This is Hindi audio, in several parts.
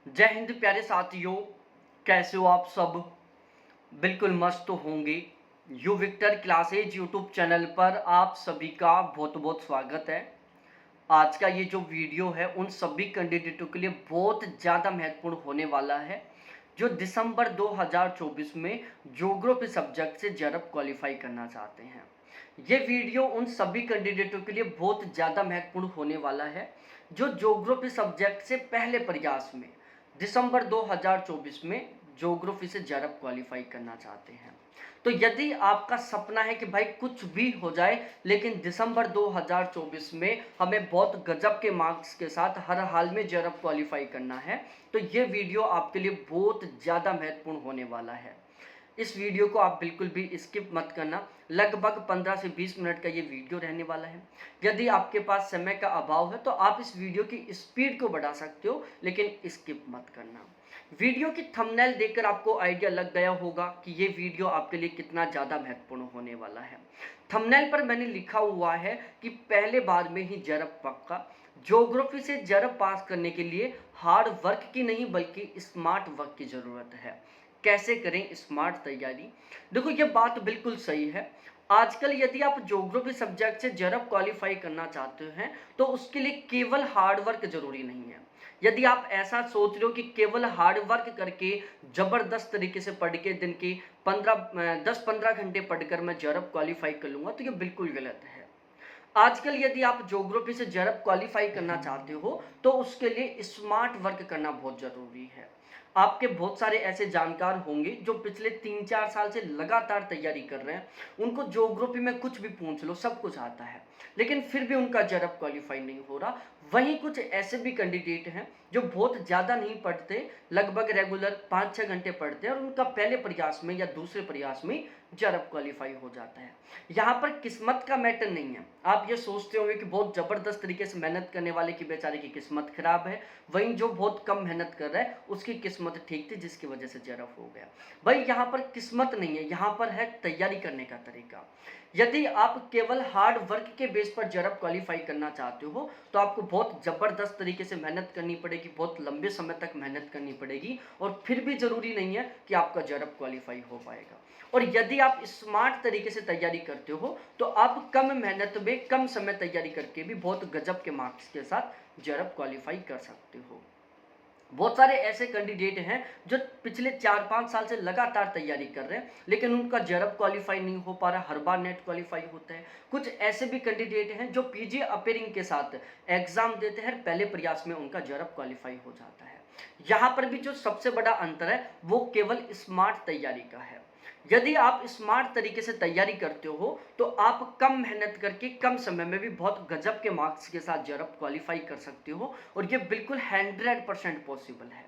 जय हिंद प्यारे साथियों, कैसे हो आप सब। बिल्कुल मस्त होंगे। You Victor classes YouTube channel पर आप सभी का बहुत बहुत स्वागत है। आज का ये जो वीडियो है उन सभी कैंडिडेटों के लिए बहुत ज़्यादा महत्वपूर्ण होने वाला है जो दिसंबर 2024 में ज्योग्राफी सब्जेक्ट से जरब क्वालिफाई करना चाहते हैं। ये वीडियो उन सभी कैंडिडेटों के लिए बहुत ज़्यादा महत्वपूर्ण होने वाला है जो ज्योग्राफी सब्जेक्ट से पहले प्रयास में दिसंबर 2024 में ज्योग्राफी से जरब क्वालिफाई करना चाहते हैं। तो यदि आपका सपना है कि भाई कुछ भी हो जाए लेकिन दिसंबर 2024 में हमें बहुत गजब के मार्क्स के साथ हर हाल में जरब क्वालिफाई करना है, तो ये वीडियो आपके लिए बहुत ज़्यादा महत्वपूर्ण होने वाला है। इस वीडियो को आप बिल्कुल भी स्किप मत करना। लगभग 15 से 20 मिनट का ये वीडियो रहने वाला है। यदि आपके पास समय का अभाव है तो आप इस वीडियो की स्पीड को बढ़ा सकते हो, लेकिन स्किप मत करना। वीडियो की थंबनेल देखकर आपको आइडिया लग गया होगा कि ये वीडियो आपके लिए कितना ज़्यादा महत्वपूर्ण होने वाला है। थंबनेल पर मैंने लिखा हुआ है कि पहले बार में ही जरब पक्का। ज्योग्राफी से जरब पास करने के लिए हार्ड वर्क की नहीं बल्कि स्मार्ट वर्क की ज़रूरत है। कैसे करें स्मार्ट तैयारी? देखो, ये बात बिल्कुल सही है। आजकल यदि आप ज्योग्राफी सब्जेक्ट से जरब क्वालिफाई करना चाहते हैं तो उसके लिए केवल हार्ड वर्क जरूरी नहीं है। यदि आप ऐसा सोच रहे हो कि केवल हार्ड वर्क करके जबरदस्त तरीके से पढ़ के दिन के 10-15 घंटे पढ़कर मैं जरब क्वालिफाई कर लूंगा, तो ये बिल्कुल गलत है। आजकल यदि आप ज्योग्राफी से जरब क्वालिफाई करना चाहते हो तो उसके लिए स्मार्ट वर्क करना बहुत जरूरी है। आपके बहुत सारे ऐसे जानकार होंगे जो पिछले 3-4 साल से लगातार तैयारी कर रहे हैं। उनको ज्योग्राफी में कुछ भी पूछ लो सब कुछ आता है, लेकिन फिर भी उनका जरब क्वालिफाई नहीं हो रहा। वहीं कुछ ऐसे भी कैंडिडेट हैं जो बहुत ज़्यादा नहीं पढ़ते, लगभग रेगुलर 5-6 घंटे पढ़ते हैं और उनका पहले प्रयास में या दूसरे प्रयास में जरब क्वालिफाई हो जाता है। यहाँ पर किस्मत का मैटर नहीं है। आप ये सोचते होंगे कि बहुत ज़बरदस्त तरीके से मेहनत करने वाले की बेचारे की किस्मत खराब है, वहीं जो बहुत कम मेहनत कर रहा है उसकी किस्मत ठीक थी जिसकी वजह से जरब हो गया। भाई यहाँ पर किस्मत नहीं है, यहाँ पर है तैयारी करने का तरीका। यदि आप केवल हार्ड वर्क के बेस पर जरब क्वालिफाई करना चाहते हो तो आपको बहुत ज़बरदस्त तरीके से मेहनत करनी पड़ेगी, बहुत लंबे समय तक मेहनत करनी पड़ेगी और फिर भी ज़रूरी नहीं है कि आपका जरब क्वालिफाई हो पाएगा। और यदि आप स्मार्ट तरीके से तैयारी करते हो तो आप कम मेहनत में कम समय तैयारी करके भी बहुत गजब के मार्क्स के साथ जरब क्वालिफाई कर सकते हो। बहुत सारे ऐसे कैंडिडेट हैं जो पिछले 4-5 साल से लगातार तैयारी कर रहे हैं लेकिन उनका जरब क्वालिफाई नहीं हो पा रहा, हर बार नेट क्वालिफाई होता है। कुछ ऐसे भी कैंडिडेट हैं जो पीजी अपेयरिंग के साथ एग्जाम देते हैं, पहले प्रयास में उनका जरब क्वालिफाई हो जाता है। यहाँ पर भी जो सबसे बड़ा अंतर है वो केवल स्मार्ट तैयारी का है। यदि आप स्मार्ट तरीके से तैयारी करते हो तो आप कम मेहनत करके कम समय में भी बहुत गजब के मार्क्स के साथ जरब क्वालिफाई कर सकते हो और ये बिल्कुल 100% पॉसिबल है।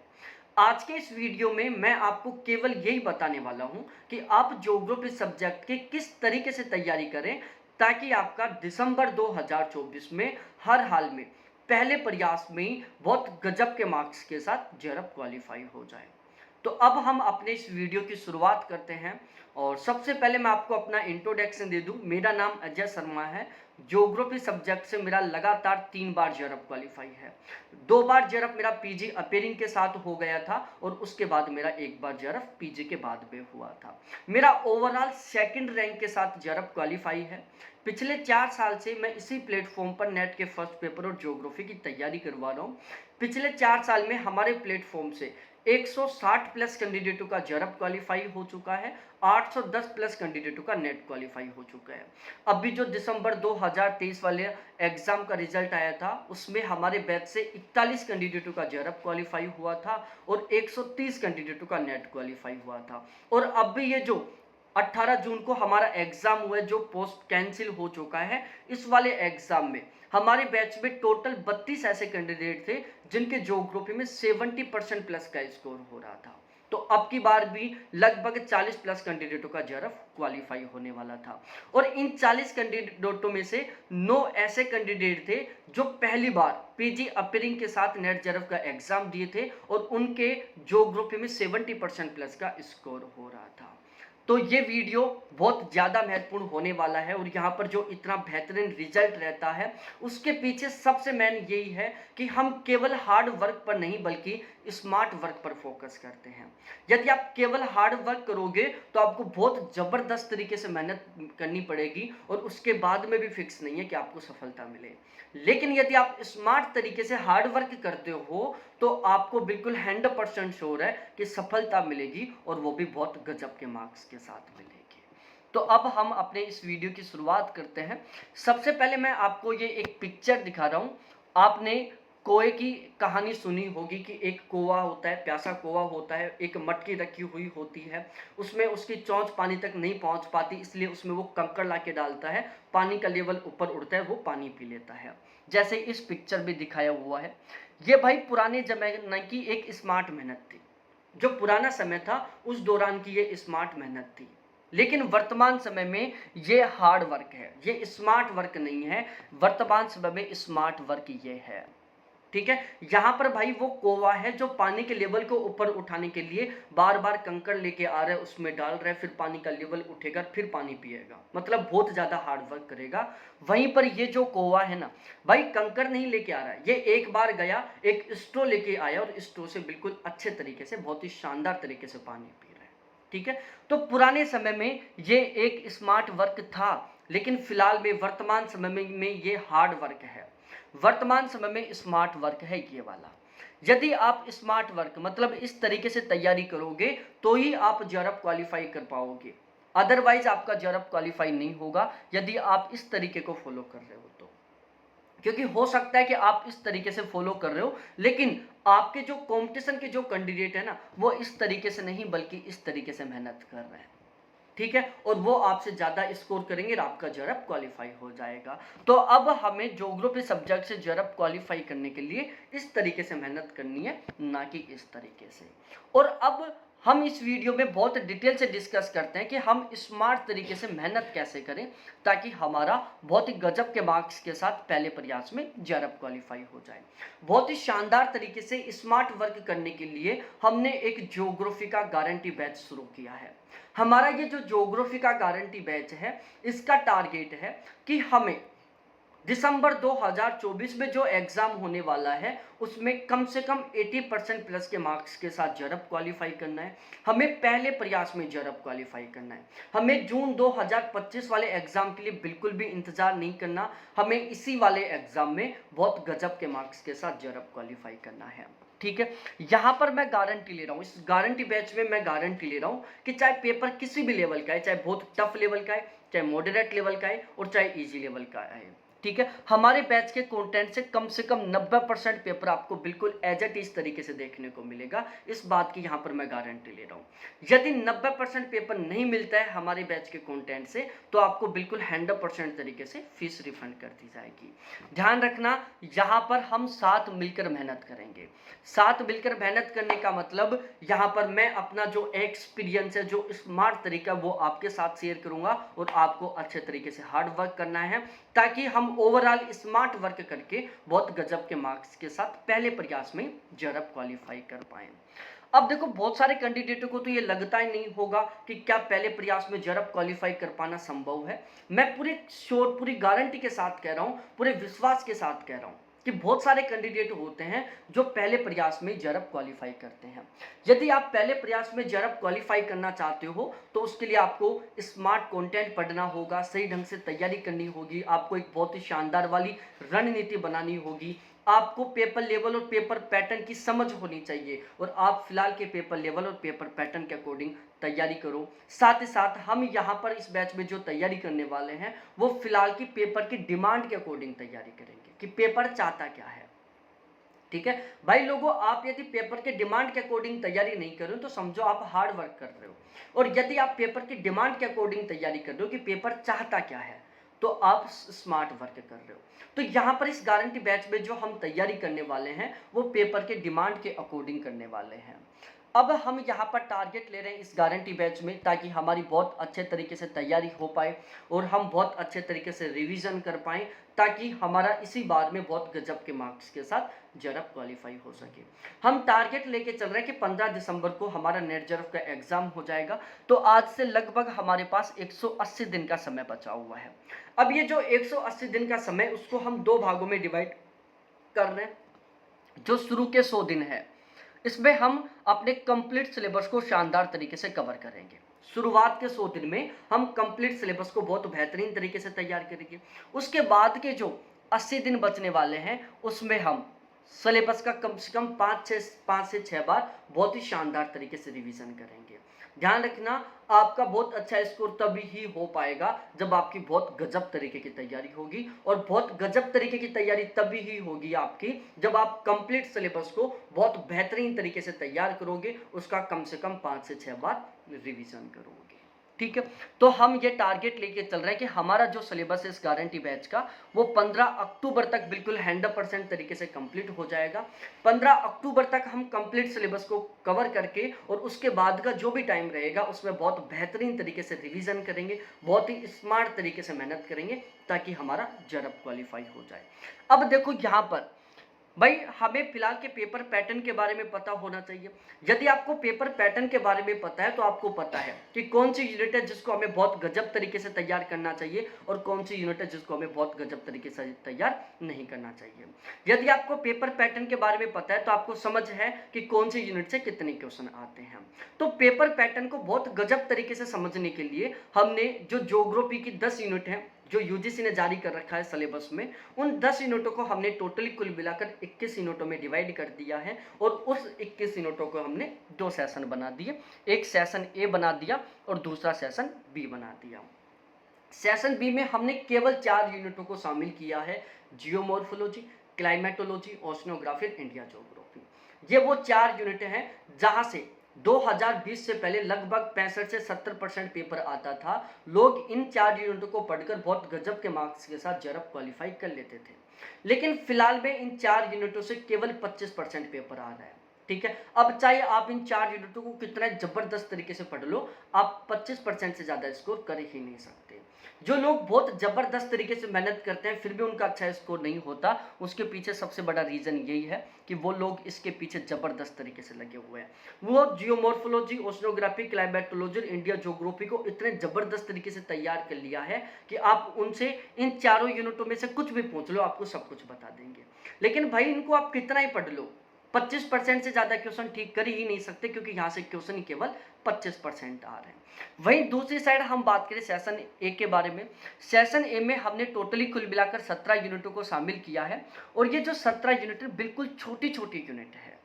आज के इस वीडियो में मैं आपको केवल यही बताने वाला हूं कि आप ज्योग्राफी सब्जेक्ट के किस तरीके से तैयारी करें ताकि आपका दिसंबर 2024 में हर हाल में पहले प्रयास में ही बहुत गजब के मार्क्स के साथ जरब क्वालिफाई हो जाए। तो अब हम अपने इस वीडियो की शुरुआत करते हैं और सबसे पहले मैं आपको अपना इंट्रोडक्शन दे दूं। मेरा नाम अजय शर्मा है। ज्योग्राफी सब्जेक्ट से मेरा लगातार 3 बार जरब क्वालिफाई है। 2 बार जरब मेरा पीजी अपेयरिंग के साथ हो गया था और उसके बाद मेरा 1 बार जरब पीजी के बाद में हुआ था। मेरा ओवरऑल सेकंड रैंक के साथ जरब क्वालिफाई है। पिछले 4 साल से मैं इसी प्लेटफॉर्म पर नेट के फर्स्ट पेपर और ज्योग्राफी की तैयारी करवा रहा हूँ। पिछले 4 साल में हमारे प्लेटफॉर्म से 160 प्लस कैंडिडेटों का जरब क्वालिफाई हो चुका है, 810 प्लस कैंडिडेटों का नेट क्वालिफाई हो चुका है। अभी जो दिसंबर 2023 वाले एग्जाम का रिजल्ट आया था उसमें हमारे बैच से 41 कैंडिडेटों का जरब क्वालिफाई हुआ था और 130 कैंडिडेटों का नेट क्वालिफाई हुआ था। और अब भी ये जो 18 जून को हमारा एग्जाम हुआ है जो पोस्ट कैंसिल हो चुका है, इस वाले एग्जाम में हमारे बैच में टोटल 32 ऐसे कैंडिडेट थे जिनके ज्योग्राफी में 70% प्लस का स्कोर हो रहा था। तो अब की बार भी लगभग 40 प्लस कैंडिडेटों का जरब क्वालिफाई होने वाला था और इन 40 कैंडिडेटों में से 9 ऐसे कैंडिडेट थे जो पहली बार पीजी अपेयरिंग के साथ नेट जरब का एग्जाम दिए थे और उनके ज्योग्राफी में 70% प्लस का स्कोर हो रहा था। तो ये वीडियो बहुत ज़्यादा महत्वपूर्ण होने वाला है। और यहाँ पर जो इतना बेहतरीन रिजल्ट रहता है उसके पीछे सबसे मेन यही है कि हम केवल हार्ड वर्क पर नहीं बल्कि स्मार्ट वर्क पर फोकस करते हैं। यदि आप केवल हार्ड वर्क करोगे तो आपको बहुत ज़बरदस्त तरीके से मेहनत करनी पड़ेगी और उसके बाद में भी फिक्स नहीं है कि आपको सफलता मिले। लेकिन यदि आप स्मार्ट तरीके से हार्ड वर्क करते हो तो आपको बिल्कुल 100% श्योर है कि सफलता मिलेगी और वो भी बहुत गजब के मार्क्स के साथ मिलेगी। तो अब हम अपने इस वीडियो की शुरुआत करते हैं। सबसे पहले मैं आपको ये एक पिक्चर दिखा रहा हूँ। आपने कोए की कहानी सुनी होगी कि एक कौवा होता है, प्यासा कौवा होता है, एक मटकी रखी हुई होती है, उसमें उसकी चोंच पानी तक नहीं पहुंच पाती, इसलिए उसमें वो कंकड़ ला के डालता है, पानी का लेवल ऊपर उड़ता है, वो पानी पी लेता है। जैसे इस पिक्चर में दिखाया हुआ है। ये भाई पुराने जमाने की एक स्मार्ट मेहनत थी। जो पुराना समय था उस दौरान की ये स्मार्ट मेहनत थी। लेकिन वर्तमान समय में ये हार्ड वर्क है, ये स्मार्ट वर्क नहीं है। वर्तमान समय में स्मार्ट वर्क ये है। ठीक है, यहां पर भाई वो कौवा है जो पानी के लेवल को ऊपर उठाने के लिए बार बार कंकड़ लेके आ रहा है, उसमें डाल रहा है, फिर पानी का लेवल उठेगा, फिर पानी पिएगा, मतलब बहुत ज्यादा हार्ड वर्क करेगा। वहीं पर ये जो कौवा है ना भाई, कंकड़ नहीं लेके आ रहा है, ये एक बार गया, एक स्ट्रो लेके आया और स्ट्रो से बिल्कुल अच्छे तरीके से, बहुत ही शानदार तरीके से पानी पी रहा है। ठीक है, तो पुराने समय में ये एक स्मार्ट वर्क था, लेकिन फिलहाल में वर्तमान समय में ये हार्ड वर्क है। वर्तमान समय में स्मार्ट वर्क है ये वाला। यदि आप स्मार्ट वर्क मतलब इस तरीके से तैयारी करोगे तो ही आप जॉब क्वालिफाई कर पाओगे, अदरवाइज आपका जॉब क्वालिफाई नहीं होगा यदि आप इस तरीके को फॉलो कर रहे हो तो। क्योंकि हो सकता है कि आप इस तरीके से फॉलो कर रहे हो लेकिन आपके जो कंपटीशन के जो कैंडिडेट है ना वो इस तरीके से नहीं बल्कि इस तरीके से मेहनत कर रहे हैं। ठीक है, और वो आपसे ज़्यादा स्कोर करेंगे और आपका जॉब क्वालिफाई हो जाएगा। तो अब हमें ज्योग्राफी सब्जेक्ट से जॉब क्वालिफाई करने के लिए इस तरीके से मेहनत करनी है, ना कि इस तरीके से। और अब हम इस वीडियो में बहुत डिटेल से डिस्कस करते हैं कि हम स्मार्ट तरीके से मेहनत कैसे करें ताकि हमारा बहुत ही गजब के मार्क्स के साथ पहले प्रयास में जॉब क्वालिफाई हो जाए। बहुत ही शानदार तरीके से स्मार्ट वर्क करने के लिए हमने एक ज्योग्राफी का गारंटी बैच शुरू किया है। हमारा ये जो ज्योग्राफी का गारंटी बैच है इसका टारगेट है कि हमें दिसंबर 2024 में जो एग्जाम होने वाला है उसमें कम से कम 80% प्लस के मार्क्स के साथ जॉब क्वालिफाई करना है। हमें पहले प्रयास में जॉब क्वालिफाई करना है। हमें जून 2025 वाले एग्जाम के लिए बिल्कुल भी इंतजार नहीं करना, हमें इसी वाले एग्जाम में बहुत गजब के मार्क्स के साथ जॉब क्वालिफाई करना है। ठीक है, यहां पर मैं गारंटी ले रहा हूं, इस गारंटी बैच में मैं गारंटी ले रहा हूं कि चाहे पेपर किसी भी लेवल का है, चाहे बहुत टफ लेवल का है, चाहे मॉडरेट लेवल का है और चाहे इजी लेवल का है। ठीक है, हमारे बैच के कंटेंट से कम 90% पेपर आपको बिल्कुल एज इट इज तरीके से देखने को मिलेगा। इस बात की यहाँ पर मैं गारंटी ले रहा हूँ। यदि 90% पेपर नहीं मिलता है हमारे बैच के कंटेंट से तो आपको बिल्कुल 100% तरीके से फीस रिफंड कर दी जाएगी। ध्यान रखना, यहाँ पर हम साथ मिलकर मेहनत करेंगे। साथ मिलकर मेहनत करने का मतलब यहाँ पर मैं अपना जो एक्सपीरियंस है, जो स्मार्ट तरीका, वो आपके साथ शेयर करूंगा और आपको अच्छे तरीके से हार्ड वर्क करना है ताकि हम ओवरऑल स्मार्ट वर्क करके बहुत गजब के मार्क्स के साथ पहले प्रयास में जॉब क्वालिफाई कर पाए। अब देखो, बहुत सारे कैंडिडेटों को तो ये लगता ही नहीं होगा कि क्या पहले प्रयास में जॉब क्वालिफाई कर पाना संभव है। मैं पूरे श्योर, पूरी गारंटी के साथ कह रहा हूँ, पूरे विश्वास के साथ कह रहा हूँ कि बहुत सारे कैंडिडेट होते हैं जो पहले प्रयास में जॉब क्वालिफाई करते हैं। यदि आप पहले प्रयास में जॉब क्वालिफाई करना चाहते हो तो उसके लिए आपको स्मार्ट कंटेंट पढ़ना होगा, सही ढंग से तैयारी करनी होगी, आपको एक बहुत ही शानदार वाली रणनीति बनानी होगी, आपको पेपर लेवल और पेपर पैटर्न की समझ होनी चाहिए और आप फिलहाल के पेपर लेवल और पेपर पैटर्न के अकॉर्डिंग तैयारी करो। साथ ही साथ हम यहाँ पर इस बैच में जो तैयारी करने वाले हैं वो फिलहाल की पेपर की डिमांड के अकॉर्डिंग तैयारी करेंगे कि पेपर चाहता क्या है। ठीक है भाई लोगों, आप यदि पेपर के डिमांड के अकॉर्डिंग तैयारी नहीं कर रहे हो तो समझो आप हार्ड वर्क कर रहे हो, और यदि आप पेपर की डिमांड के अकॉर्डिंग तैयारी कर रहे हो कि पेपर चाहता क्या है तो आप स्मार्ट वर्क कर रहे हो। तो यहाँ पर इस गारंटी बैच में जो हम तैयारी करने वाले हैं वो पेपर के डिमांड के अकॉर्डिंग करने वाले हैं। अब हम यहाँ पर टारगेट ले रहे हैं इस गारंटी बैच में, ताकि हमारी बहुत अच्छे तरीके से तैयारी हो पाए और हम बहुत अच्छे तरीके से रिवीजन कर पाएँ, ताकि हमारा इसी बार में बहुत गजब के मार्क्स के साथ जेआरएफ क्वालिफाई हो सके। हम टारगेट लेके चल रहे हैं कि 15 दिसंबर को हमारा नेट जेआरएफ का एग्ज़ाम हो जाएगा। तो आज से लगभग हमारे पास 180 दिन का समय बचा हुआ है। अब ये जो 180 दिन का समय, उसको हम 2 भागों में डिवाइड कर रहे हैं। जो शुरू के 100 दिन है, इसमें हम अपने कंप्लीट सिलेबस को शानदार तरीके से कवर करेंगे। शुरुआत के 100 दिन में हम कंप्लीट सिलेबस को बहुत बेहतरीन तरीके से तैयार करेंगे। उसके बाद के जो 80 दिन बचने वाले हैं, उसमें हम सिलेबस का कम से कम 5 से 6 बार बहुत ही शानदार तरीके से रिवीजन करेंगे। ध्यान रखना, आपका बहुत अच्छा स्कोर तभी ही हो पाएगा जब आपकी बहुत गजब तरीके की तैयारी होगी, और बहुत गजब तरीके की तैयारी तभी ही होगी आपकी जब आप कंप्लीट सिलेबस को बहुत बेहतरीन तरीके से तैयार करोगे, उसका कम से कम 5 से 6 बार रिवीजन करोगे। ठीक है, तो हम ये टारगेट लेके चल रहे हैं कि हमारा जो सिलेबस है इस गारंटी बैच का, वो 15 अक्टूबर तक बिल्कुल 100% तरीके से कंप्लीट हो जाएगा। 15 अक्टूबर तक हम कंप्लीट सिलेबस को कवर करके, और उसके बाद का जो भी टाइम रहेगा उसमें बहुत बेहतरीन तरीके से रिवीजन करेंगे, बहुत ही स्मार्ट तरीके से मेहनत करेंगे, ताकि हमारा जेआरएफ क्वालिफाई हो जाए। अब देखो यहाँ पर भाई, हमें फिलहाल के पेपर पैटर्न के बारे में पता होना चाहिए। यदि आपको पेपर पैटर्न के बारे में पता है, तो आपको पता है कि कौन सी यूनिट है जिसको हमें बहुत गजब तरीके से तैयार करना चाहिए, और कौन सी यूनिट है जिसको हमें बहुत गजब तरीके से तैयार नहीं करना चाहिए। यदि आपको पेपर पैटर्न के बारे में पता है, तो आपको समझ है कि कौन सी यूनिट से कितने क्वेश्चन आते हैं। तो पेपर पैटर्न को बहुत गजब तरीके से समझने के लिए हमने जो ज्योग्राफी की 10 यूनिट है जो यूजीसी ने जारी कर रखा है सिलेबस में, उन 10 यूनिटों को हमने टोटली कुल मिलाकर 21 यूनिटों में डिवाइड कर दिया है, और उस 21 यूनिटों को हमने 2 सेशन बना दिए। एक सेशन ए बना दिया और दूसरा सेशन बी बना दिया। सेशन बी में हमने केवल 4 यूनिटों को शामिल किया है: geomorphology, climatology, oceanography, India geography. ये वो 4 यूनिटें हैं जहां से 2020 से पहले लगभग 65 से 70% पेपर आता था। लोग इन 4 यूनिटों को पढ़कर बहुत गजब के मार्क्स के साथ जेआरएफ क्वालिफाई कर लेते थे। लेकिन फिलहाल में इन 4 यूनिटों से केवल 25% पेपर आ रहा है। ठीक है, अब चाहे आप इन 4 यूनिटों को कितना जबरदस्त तरीके से पढ़ लो, आप 25% से ज़्यादा स्कोर कर ही नहीं सकते। जो लोग बहुत ज़बरदस्त तरीके से मेहनत करते हैं फिर भी उनका अच्छा स्कोर नहीं होता, उसके पीछे सबसे बड़ा रीज़न यही है कि वो लोग इसके पीछे ज़बरदस्त तरीके से लगे हुए हैं। वो geomorphology, oceanography, climatology, India geography को इतने ज़बरदस्त तरीके से तैयार कर लिया है कि आप उनसे इन चारों यूनिटों में से कुछ भी पूछ लो, आपको सब कुछ बता देंगे। लेकिन भाई, इनको आप कितना ही पढ़ लो, 25% से ज़्यादा क्वेश्चन ठीक कर ही नहीं सकते, क्योंकि यहाँ से क्वेश्चन केवल 25% आ रहे हैं। वहीं दूसरी साइड हम बात करें सेशन ए के बारे में। सेशन ए में हमने टोटली कुल मिलाकर 17 यूनिटों को शामिल किया है, और ये जो 17 यूनिट है बिल्कुल छोटी छोटी यूनिट है।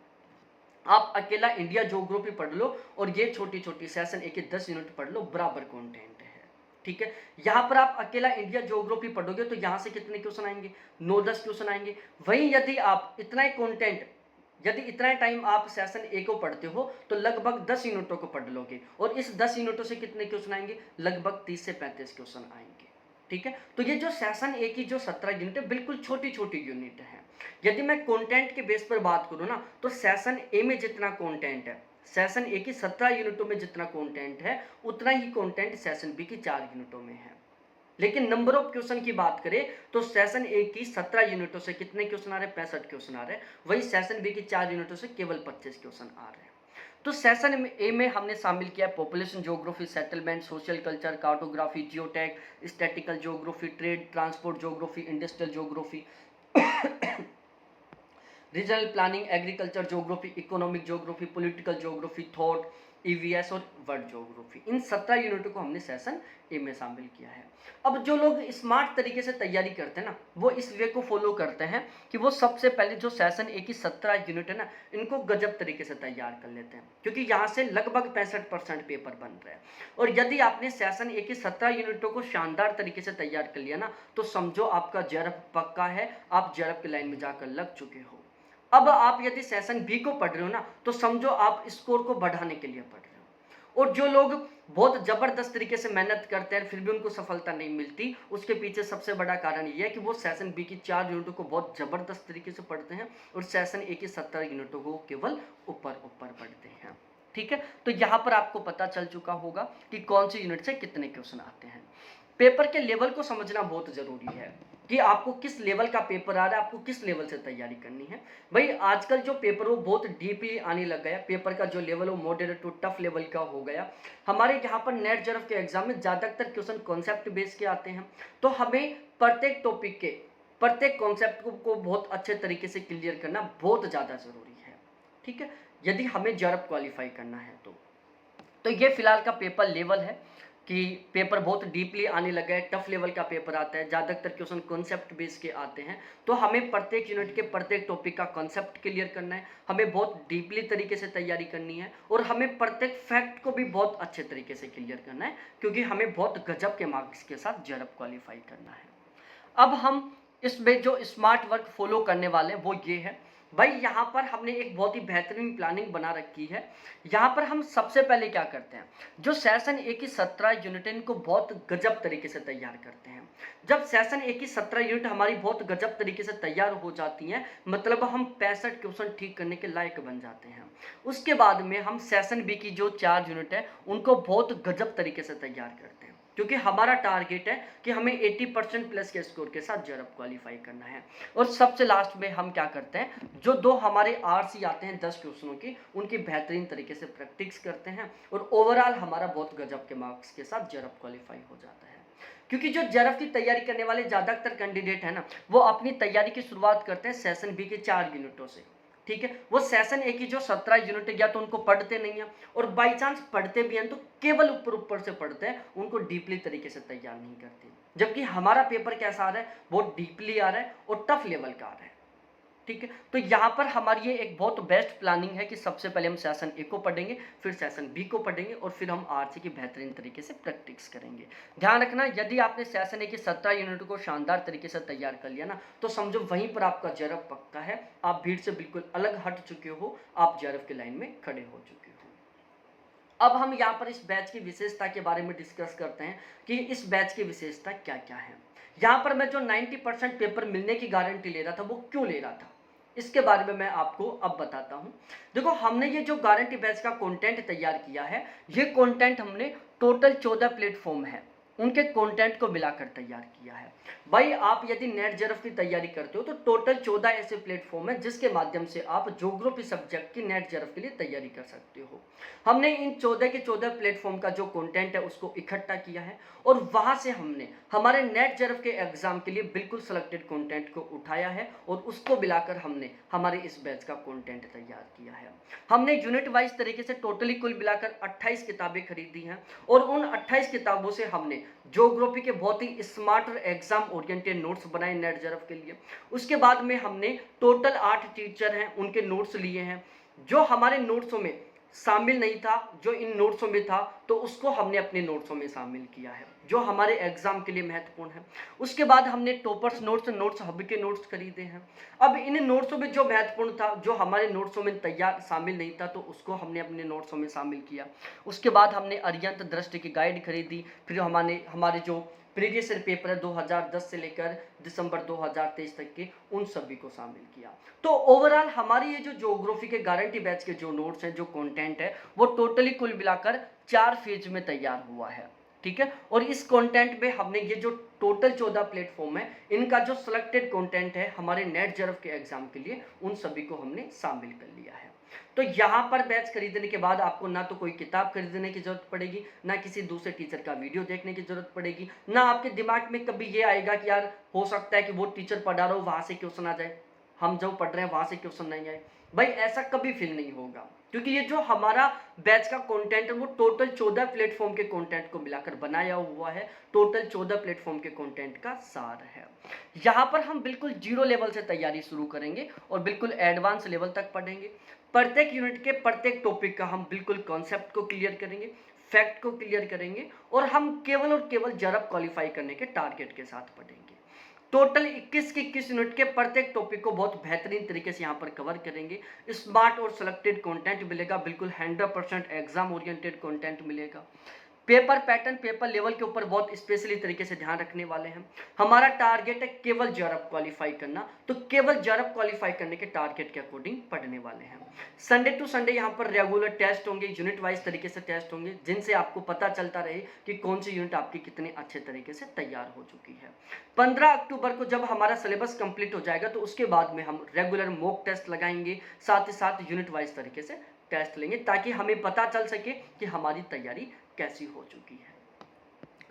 आप अकेला इंडिया ज्योग्राफी पढ़ लो और ये छोटी छोटी सेशन ए के 10 यूनिट पढ़ लो, बराबर कंटेंट है। ठीक है, यहाँ पर आप अकेला इंडिया ज्योग्राफी पढ़ोगे तो यहाँ से कितने क्वेश्चन आएंगे? 9-10 क्वेश्चन आएंगे। वहीं यदि आप इतना ही कंटेंट, यदि इतना टाइम आप सेशन ए को पढ़ते हो तो लगभग 10 यूनिटों को पढ़ लोगे, और इस 10 यूनिटों से कितने क्वेश्चन आएंगे? लगभग 30 से 35 क्वेश्चन आएंगे। ठीक है, तो ये जो सेशन ए की जो 17 यूनिट है बिल्कुल छोटी छोटी यूनिट है। यदि मैं कंटेंट के बेस पर बात करूँ ना, तो सेशन ए में जितना कंटेंट है, सेशन ए की 17 यूनिटों में जितना कंटेंट है, उतना ही कंटेंट सेशन बी की 4 यूनिटों में है। लेकिन नंबर ऑफ क्वेश्चन की बात करें तो सेशन ए की 17 यूनिटों से कितने क्वेश्चन आ रहे हैं? 65 क्वेश्चन आ रहे हैं। वही सेशन बी की 4 यूनिटों से केवल 25 क्वेश्चन आ रहे हैं। तो सेशन ए में हमने शामिल किया population geography, settlement, social culture, cartography, geotech, statistical geography, trade transport geography, industrial geography, regional planning, agriculture geography, economic geography, political geography, thought, EVS और वर्ल्ड ज्योग्राफी। इन 17 यूनिटों को हमने सेशन ए में शामिल किया है। अब जो लोग स्मार्ट तरीके से तैयारी करते हैं ना, वो इस वे को फॉलो करते हैं कि वो सबसे पहले जो सेशन ए की 17 यूनिट है ना, इनको गजब तरीके से तैयार कर लेते हैं, क्योंकि यहाँ से लगभग 65% पेपर बन रहे हैं। और यदि आपने सेशन ए की 17 यूनिटों को शानदार तरीके से तैयार कर लिया ना, तो समझो आपका जेआरएफ पक्का है, आप जेआरएफ की लाइन में जाकर लग चुके हो। अब आप यदि सेशन बी को पढ़ रहे हो ना, तो समझो आप स्कोर को बढ़ाने के लिए पढ़ रहे हो। और जो लोग बहुत ज़बरदस्त तरीके से मेहनत करते हैं फिर भी उनको सफलता नहीं मिलती, उसके पीछे सबसे बड़ा कारण ये है कि वो सेशन बी की 4 यूनिटों को बहुत ज़बरदस्त तरीके से पढ़ते हैं, और सेशन ए की 17 यूनिटों को केवल ऊपर ऊपर पढ़ते हैं। ठीक है, तो यहाँ पर आपको पता चल चुका होगा कि कौन सी यूनिट से कितने क्वेश्चन आते हैं। पेपर के लेवल को समझना बहुत ज़रूरी है कि आपको किस लेवल का पेपर आ रहा है, आपको किस लेवल से तैयारी करनी है। भाई आजकल जो पेपर वो बहुत डीपली आने लग गया, पेपर का जो लेवल वो मॉडरेट टू टफ लेवल का हो गया। हमारे यहाँ पर नेट जरफ के एग्जाम में ज़्यादातर क्वेश्चन कॉन्सेप्ट बेस के आते हैं, तो हमें प्रत्येक टॉपिक के प्रत्येक कॉन्सेप्ट को बहुत अच्छे तरीके से क्लियर करना बहुत ज़्यादा ज़रूरी है। ठीक है, यदि हमें जरफ क्वालिफाई करना है तो ये फिलहाल का पेपर लेवल है कि पेपर बहुत डीपली आने लगा है, टफ लेवल का पेपर आता है, ज़्यादातर क्वेश्चन कॉन्सेप्ट बेस के आते हैं। तो हमें प्रत्येक यूनिट के प्रत्येक टॉपिक का कॉन्सेप्ट क्लियर करना है, हमें बहुत डीपली तरीके से तैयारी करनी है और हमें प्रत्येक फैक्ट को भी बहुत अच्छे तरीके से क्लियर करना है, क्योंकि हमें बहुत गजब के मार्क्स के साथ जरफ क्वालिफाई करना है। अब हम इसमें जो स्मार्ट वर्क फॉलो करने वाले हैं वो ये है, भाई यहाँ पर हमने एक बहुत ही बेहतरीन प्लानिंग बना रखी है। यहाँ पर हम सबसे पहले क्या करते हैं, जो सेशन ए की 17 यूनिट है इनको बहुत गजब तरीके से तैयार करते हैं। जब सेशन ए की 17 यूनिट हमारी बहुत गजब तरीके से तैयार हो जाती हैं, मतलब हम 65 क्वेश्चन ठीक करने के लायक बन जाते हैं। उसके बाद में हम सेशन बी की जो 4 यूनिट है उनको बहुत गजब तरीके से तैयार करते हैं, क्योंकि हमारा टारगेट है कि हमें 80% प्लस के स्कोर के साथ जरफ क्वालिफाई करना है। और सबसे लास्ट में हम क्या करते हैं, जो 2 हमारे आरसी आते हैं 10 क्वेश्चनों की, उनकी बेहतरीन तरीके से प्रैक्टिस करते हैं और ओवरऑल हमारा बहुत गजब के मार्क्स के साथ जरफ क्वालिफाई हो जाता है। क्योंकि जो जरफ की तैयारी करने वाले ज़्यादातर कैंडिडेट है ना, वो अपनी तैयारी की शुरुआत करते हैं सेशन बी के 4 यूनिटों से। ठीक है, वो सेशन ए की जो 17 यूनिट है या तो उनको पढ़ते नहीं है, और बाई चांस पढ़ते भी हैं तो केवल ऊपर ऊपर से पढ़ते हैं, उनको डीपली तरीके से तैयार नहीं करते। जबकि हमारा पेपर कैसा आ रहा है, बहुत डीपली आ रहा है और टफ लेवल का आ रहा है। ठीक है, तो यहाँ पर हमारी ये एक बहुत बेस्ट प्लानिंग है कि सबसे पहले हम सेशन ए को पढ़ेंगे, फिर सेशन बी को पढ़ेंगे और फिर हम आरसी की बेहतरीन तरीके से प्रैक्टिस करेंगे। ध्यान रखना, यदि आपने सेशन ए की 17 यूनिट को शानदार तरीके से तैयार कर लिया ना, तो समझो वहीं पर आपका जरफ पक्का है, आप भीड़ से बिल्कुल अलग हट चुके हो, आप जरफ के लाइन में खड़े हो चुके हो। अब हम यहाँ पर इस बैच की विशेषता के बारे में डिस्कस करते हैं कि इस बैच की विशेषता क्या क्या है। यहाँ पर मैं जो 90% पेपर मिलने की गारंटी ले रहा था वो क्यों ले रहा था, इसके बारे में मैं आपको अब बताता हूं। देखो, हमने ये जो गारंटी बैच का कंटेंट तैयार किया है, ये कंटेंट हमने टोटल 14 प्लेटफॉर्म है उनके कंटेंट को मिलाकर तैयार किया है। भाई आप यदि नेट जरफ की तैयारी करते हो तो टोटल 14 ऐसे प्लेटफॉर्म है जिसके माध्यम से आप ज्योग्राफी सब्जेक्ट की नेट जरफ के लिए तैयारी कर सकते हो। हमने इन 14 के 14 प्लेटफॉर्म का जो कंटेंट है उसको इकट्ठा किया है और वहां से हमने हमारे नेट जरफ के एग्जाम के लिए बिल्कुल सिलेक्टेड कंटेंट को उठाया है और उसको मिलाकर हमने हमारे इस बैच का कंटेंट तैयार किया है। हमने यूनिट वाइज तरीके से टोटली कुल मिलाकर 28 किताबें खरीदी हैं और उन 28 किताबों से हमने ज्योग्राफी के बहुत ही स्मार्ट और एग्जाम ओरिएंटेड नोट्स बनाए नेट जरफ के लिए। उसके बाद में हमने टोटल 8 टीचर हैं उनके नोट्स लिए हैं, जो हमारे नोट्सों में शामिल नहीं था, जो इन नोट्सों में था तो उसको हमने अपने नोट्सों में शामिल किया है, जो हमारे एग्जाम के लिए महत्वपूर्ण है। उसके बाद हमने टॉपर्स नोट्स हब के नोट्स खरीदे हैं। अब इन नोट्सों में जो महत्वपूर्ण था, जो हमारे नोट्सों में तैयार शामिल नहीं था, तो उसको हमने अपने नोट्सों में शामिल किया। उसके बाद हमने अरियंत दृष्टि की गाइड खरीदी, फिर हमारे जो प्रीवियस ईयर पेपर है 2010 से लेकर दिसंबर 2023 तक के, उन सभी को शामिल किया। तो ओवरऑल हमारी ये जो ज्योग्राफी के गारंटी बैच के जो नोट्स हैं, जो कंटेंट है, वो टोटली कुल मिलाकर 4 फेज में तैयार हुआ है। ठीक है, और इस कंटेंट में हमने ये जो टोटल 14 प्लेटफॉर्म है, इनका जो सिलेक्टेड कंटेंट है हमारे नेट जरफ के एग्जाम के लिए, उन सभी को हमने शामिल कर लिया है। तो यहाँ पर बैच खरीदने के बाद आपको ना तो कोई किताब खरीदने की जरूरत पड़ेगी, ना किसी दूसरे टीचर का वीडियो देखने की जरूरत पड़ेगी, ना आपके दिमाग में कभी ये आएगा कि यार हो सकता है कि वो टीचर पढ़ा रहा हो वहां से क्वेश्चन आ जाए, हम जो पढ़ रहे हैं वहां से क्वेश्चन नहीं आए। भाई ऐसा कभी फील नहीं होगा, क्योंकि ये जो हमारा बैच का कंटेंट है वो टोटल 14 प्लेटफॉर्म के कंटेंट को मिलाकर बनाया हुआ है, टोटल 14 प्लेटफॉर्म के कंटेंट का सार है। यहाँ पर हम बिल्कुल जीरो लेवल से तैयारी शुरू करेंगे और बिल्कुल एडवांस लेवल तक पढ़ेंगे। प्रत्येक यूनिट के प्रत्येक टॉपिक का हम बिल्कुल कॉन्सेप्ट को क्लियर करेंगे, फैक्ट को क्लियर करेंगे और हम केवल और केवल जरफ क्वालिफाई करने के टारगेट के साथ पढ़ेंगे। टोटल 21 के 21 यूनिट के प्रत्येक टॉपिक को बहुत बेहतरीन तरीके से यहाँ पर कवर करेंगे। स्मार्ट और सिलेक्टेड कंटेंट मिलेगा, बिल्कुल 100% एग्जाम ओरिएंटेड कंटेंट मिलेगा। पेपर पैटर्न, पेपर लेवल के ऊपर बहुत स्पेशली तरीके से ध्यान रखने वाले हैं। हमारा टारगेट है केवल जेआरएफ क्वालिफाई करना, तो केवल जेआरएफ क्वालिफाई करने के टारगेट के अकॉर्डिंग पढ़ने वाले हैं। संडे टू संडे यहाँ पर रेगुलर टेस्ट होंगे, यूनिट वाइज तरीके से टेस्ट होंगे, जिनसे आपको पता चलता रहे कि कौन सी यूनिट आपकी कितने अच्छे तरीके से तैयार हो चुकी है। 15 अक्टूबर को जब हमारा सिलेबस कंप्लीट हो जाएगा तो उसके बाद में हम रेगुलर मॉक टेस्ट लगाएंगे, साथ ही साथ यूनिट वाइज तरीके से टेस्ट लेंगे, ताकि हमें पता चल सके कि हमारी तैयारी कैसी हो चुकी है।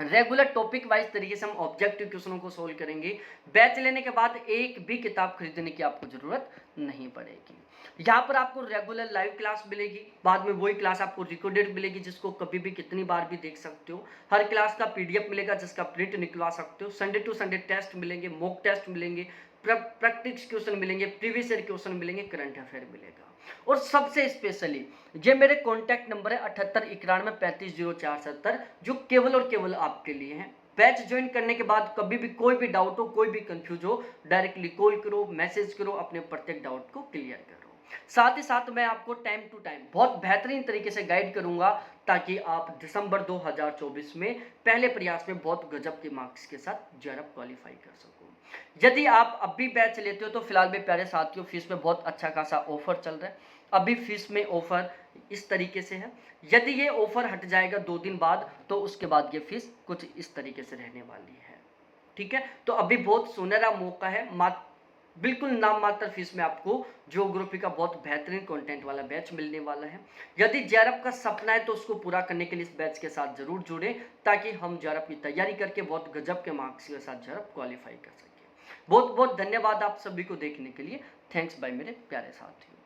रेगुलर टॉपिक वाइज तरीके से हम ऑब्जेक्टिव क्वेश्चनों को सोल्व करेंगे। बैच लेने के बाद एक भी किताब खरीदने की आपको जरूरत नहीं पड़ेगी। यहाँ पर आपको रेगुलर लाइव क्लास मिलेगी, बाद में वही क्लास आपको रिकॉर्डेड मिलेगी, जिसको कभी भी कितनी बार भी देख सकते हो। हर क्लास का पीडीएफ मिलेगा, जिसका प्रिंट निकलवा सकते हो। संडे टू संडे टेस्ट मिलेंगे, मॉक टेस्ट मिलेंगे, प्रैक्टिस क्वेश्चन मिलेंगे, प्रीवियस ईयर क्वेश्चन मिलेंगे, करंट अफेयर मिलेगा। और सबसे स्पेशली ये मेरे कॉन्टैक्ट नंबर है 7891350470, जो केवल और केवल आपके लिए है। बैच ज्वाइन करने के बाद कभी भी कोई भी डाउट हो, कोई भी कंफ्यूज हो, डायरेक्टली कॉल करो, मैसेज करो, अपने प्रत्येक डाउट को क्लियर करो। साथ ही साथ मैं आपको टाइम टू टाइम बहुत बेहतरीन तरीके से गाइड करूंगा, ताकि आप दिसंबर 2024 में पहले प्रयास में बहुत गजब के मार्क्स के साथ जेआरएफ क्वालिफाई कर सको। यदि आप अभी बैच लेते हो तो फिलहाल में प्यारे साथियों फीस में बहुत अच्छा खासा ऑफर चल रहा है। अभी फीस में ऑफर इस तरीके से है, यदि ये ऑफर हट जाएगा 2 दिन बाद तो उसके बाद ये फीस कुछ इस तरीके से रहने वाली है। ठीक है, तो अभी बहुत सुनहरा मौका है, बिल्कुल नाम मात्र फीस में आपको ज्योग्राफी का बहुत बेहतरीन कंटेंट वाला बैच मिलने वाला है। यदि जेआरएफ का सपना है तो उसको पूरा करने के लिए इस बैच के साथ जरूर जुड़े, ताकि हम जेआरएफ की तैयारी करके बहुत गजब के मार्क्स के साथ जेआरएफ क्वालिफाई कर सके। बहुत बहुत धन्यवाद आप सभी को देखने के लिए। थैंक्स बाय मेरे प्यारे साथियों।